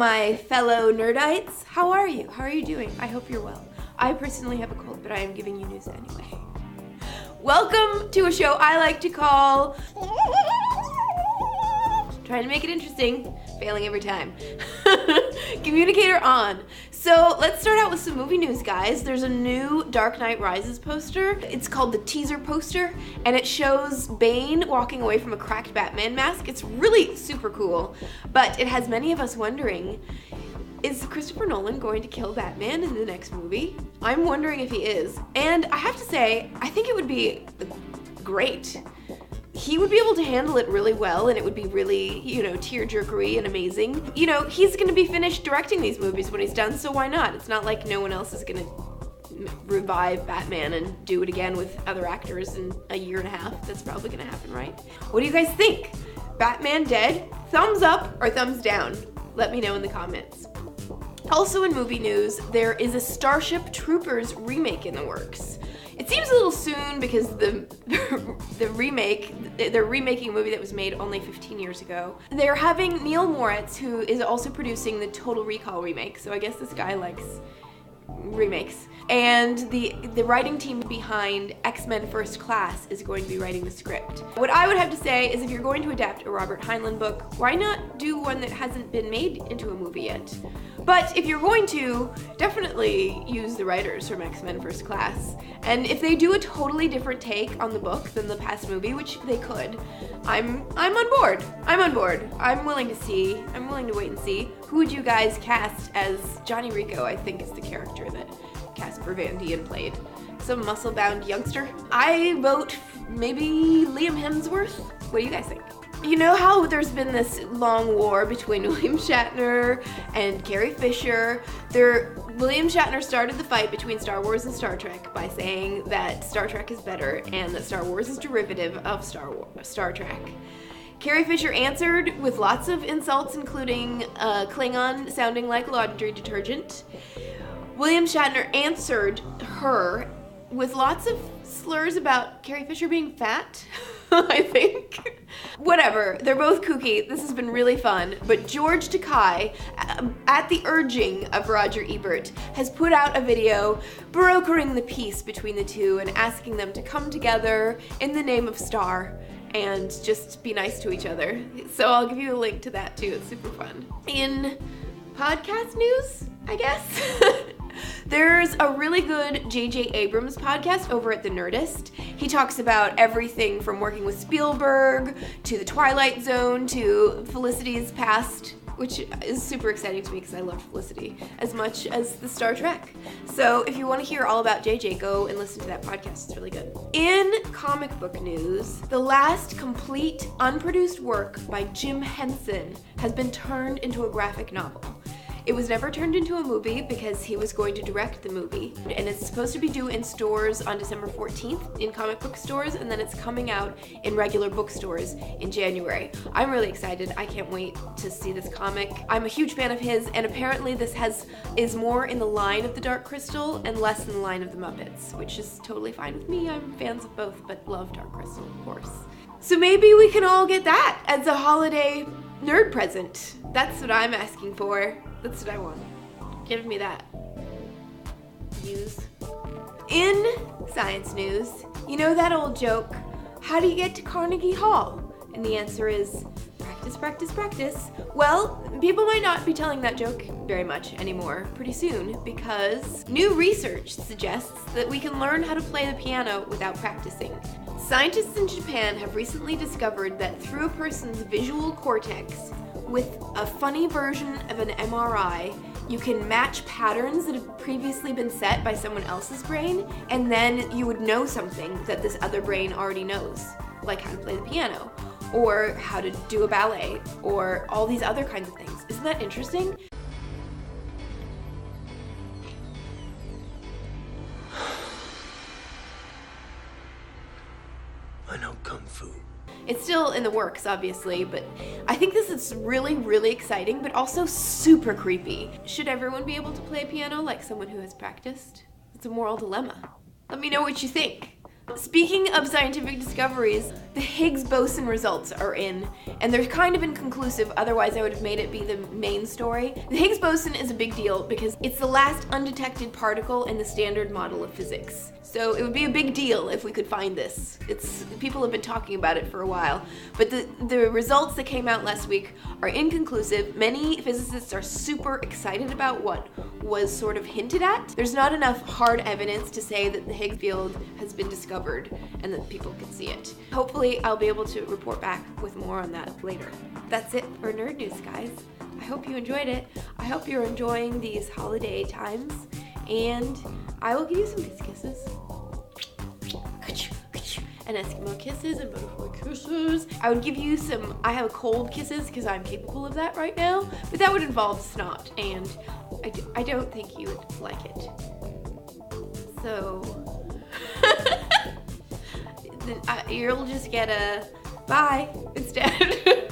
my fellow nerdites. How are you? How are you doing? I hope you're well. I personally have a cold, but I am giving you news anyway. Welcome to a show I like to call... Trying to make it interesting, failing every time. Communicator on. So let's start out with some movie news, guys. There's a new Dark Knight Rises poster. It's called the teaser poster, and it shows Bane walking away from a cracked Batman mask. It's really super cool, but it has many of us wondering, is Christopher Nolan going to kill Batman in the next movie? I'm wondering if he is. And I have to say, I think it would be great. He would be able to handle it really well, and it would be really, tearjerkery and amazing. He's gonna be finished directing these movies when he's done, so why not? It's not like no one else is gonna revive Batman and do it again with other actors in a year and a half. That's probably gonna happen, right? What do you guys think? Batman dead? Thumbs up or thumbs down? Let me know in the comments. Also in movie news, there is a Starship Troopers remake in the works. It seems a little soon because they're remaking a movie that was made only 15 years ago. They're having Neil Moritz, who is also producing the Total Recall remake, so I guess this guy likes remakes. And the writing team behind X-Men First Class is going to be writing the script. What I would have to say is if you're going to adapt a Robert Heinlein book, why not do one that hasn't been made into a movie yet? But if you're going to, definitely use the writers from X-Men First Class. And if they do a totally different take on the book than the past movie, which they could, I'm on board. I'm on board. I'm willing to wait and see. Who would you guys cast as Johnny Rico? I think is the character that Casper Van Dien played. Some muscle-bound youngster. I vote maybe Liam Hemsworth. What do you guys think? You know how there's been this long war between William Shatner and Carrie Fisher? William Shatner started the fight between Star Wars and Star Trek by saying that Star Trek is better and that Star Wars is derivative of Star Trek. Carrie Fisher answered with lots of insults, including Klingon sounding like laundry detergent. William Shatner answered her with lots of slurs about Carrie Fisher being fat, I think. Whatever, they're both kooky. This has been really fun. But George Takei, at the urging of Roger Ebert, has put out a video brokering the peace between the two and asking them to come together in the name of Star and just be nice to each other. So I'll give you a link to that too. It's super fun. In podcast news, I guess? There's a really good J.J. Abrams podcast over at The Nerdist. He talks about everything from working with Spielberg to The Twilight Zone to Felicity's past, which is super exciting to me because I love Felicity as much as the Star Trek. So if you want to hear all about JJ, go and listen to that podcast. It's really good. In comic book news, the last complete unproduced work by Jim Henson has been turned into a graphic novel. It was never turned into a movie because he was going to direct the movie, and it's supposed to be due in stores on December 14th in comic book stores, and then it's coming out in regular bookstores in January. I'm really excited. I can't wait to see this comic. I'm a huge fan of his, and apparently this is more in the line of the Dark Crystal and less in the line of the Muppets, which is totally fine with me. I'm fans of both, but love Dark Crystal, of course. So maybe we can all get that as a holiday nerd present. That's what I'm asking for. That's what I want. Give me that. News. In science news, you know that old joke, how do you get to Carnegie Hall? And the answer is practice, practice, practice. Well, people might not be telling that joke very much anymore pretty soon because new research suggests that we can learn how to play the piano without practicing. Scientists in Japan have recently discovered that through a person's visual cortex, with a funny version of an MRI, you can match patterns that have previously been set by someone else's brain, and then you would know something that this other brain already knows, like how to play the piano, or how to do a ballet, or all these other kinds of things. Isn't that interesting? I know Kung Fu. It's still in the works, obviously, but I think this is really, really exciting, but also super creepy. Should everyone be able to play piano like someone who has practiced? It's a moral dilemma. Let me know what you think. Speaking of scientific discoveries, The Higgs boson results are in, and they're kind of inconclusive, otherwise I would have made it be the main story. The Higgs boson is a big deal because it's the last undetected particle in the standard model of physics. So it would be a big deal if we could find this. People have been talking about it for a while, but the results that came out last week are inconclusive. Many physicists are super excited about what was sort of hinted at. There's not enough hard evidence to say that the Higgs field has been discovered and that people can see it. Hopefully I'll be able to report back with more on that later. That's it for Nerd News, guys. I hope you enjoyed it. I hope you're enjoying these holiday times, and I will give you some kisses. And Eskimo kisses and butterfly kisses. I would give you some I have a cold kisses because I'm capable of that right now, but that would involve snot, and I don't think you would like it. So, then you'll just get a bye instead.